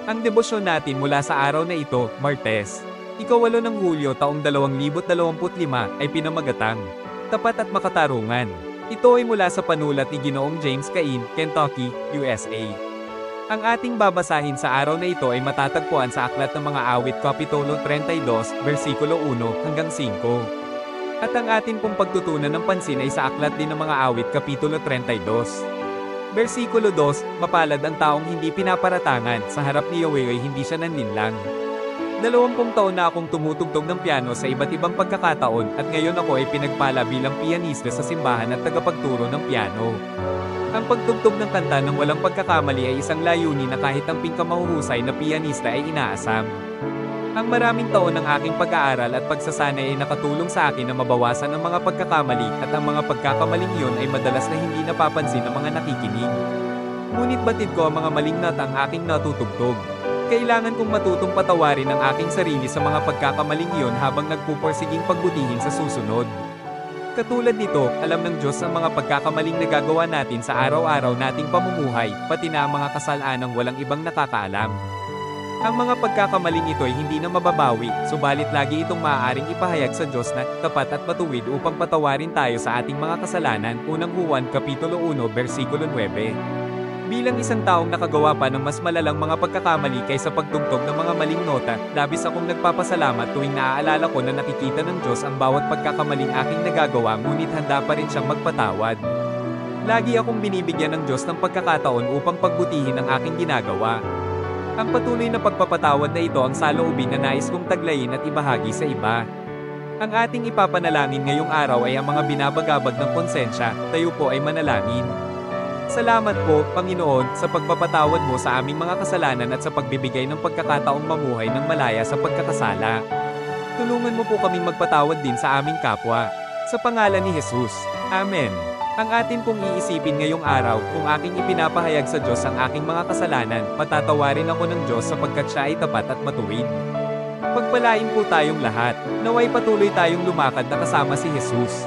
Ang debosyon natin mula sa araw na ito, Martes, ika-8 ng Hulyo taong 2025 ay pinamagatang Tapat at Makatarungan. Ito ay mula sa panulat ni Ginoong James Cain, Kentucky, USA. Ang ating babasahin sa araw na ito ay matatagpuan sa Aklat ng Mga Awit Kapitulo 32, versikulo 1 hanggang 5. At ang atin pong pagtutunan ng pansin ay sa Aklat din ng Mga Awit Kapitulo 32. Versikulo 2, mapalad ang taong hindi pinaparatangan, sa harap ni Yahweh ay hindi siya nanlinlang. 20 taon na akong tumutugtog ng piano sa iba't ibang pagkakataon at ngayon ako ay pinagpala bilang pianista sa simbahan at tagapagturo ng piano. Ang pagtugtog ng kanta ng walang pagkakamali ay isang layunin na kahit ang pinkamahusay na pianista ay inaasam. Ang maraming taon ng aking pag-aaral at pagsasanay ay nakatulong sa akin na mabawasan ang mga pagkakamali at ang mga pagkakamaling iyon ay madalas na hindi napapansin ng mga nakikinig. Ngunit batid ko ang mga maling nota ang aking natutugtog. Kailangan kong matutong patawarin ang aking sarili sa mga pagkakamaling iyon habang nagpupursiging pagbutihin sa susunod. Katulad nito, alam ng Diyos ang mga pagkakamaling nagagawa natin sa araw-araw nating pamumuhay, pati na ang mga kasalanang walang ibang nakakaalam. Ang mga pagkakamaling ito ay hindi na mababawi, subalit lagi itong maaaring ipahayag sa Diyos na tapat at matuwid upang patawarin tayo sa ating mga kasalanan. Unang Juan Kapitulo 1, versikulo 9. Bilang isang taong nakagawa pa ng mas malalang mga pagkakamali kaysa pagtugtog ng mga maling nota, labis akong nagpapasalamat tuwing naaalala ko na nakikita ng Diyos ang bawat pagkakamaling aking nagagawa, ngunit handa pa rin siyang magpatawad. Lagi akong binibigyan ng Diyos ng pagkakataon upang pagbutihin ang aking ginagawa. Ang patuloy na pagpapatawad na ito ang saloobin na nais kong taglayin at ibahagi sa iba. Ang ating ipapanalangin ngayong araw ay ang mga binabagabag ng konsensya. Tayo po ay manalangin. Salamat po, Panginoon, sa pagpapatawad mo sa aming mga kasalanan at sa pagbibigay ng pagkakataong mamuhay ng malaya sa pagkakasala. Tulungan mo po kaming magpatawad din sa aming kapwa. Sa pangalan ni Jesus. Amen. Ang atin pong iisipin ngayong araw, kung aking ipinapahayag sa Diyos ang aking mga kasalanan, patatawarin ako ng Diyos sapagkat siya ay tapat at matuwid. Pagpalain po tayong lahat, naway patuloy tayong lumakad na kasama si Jesus.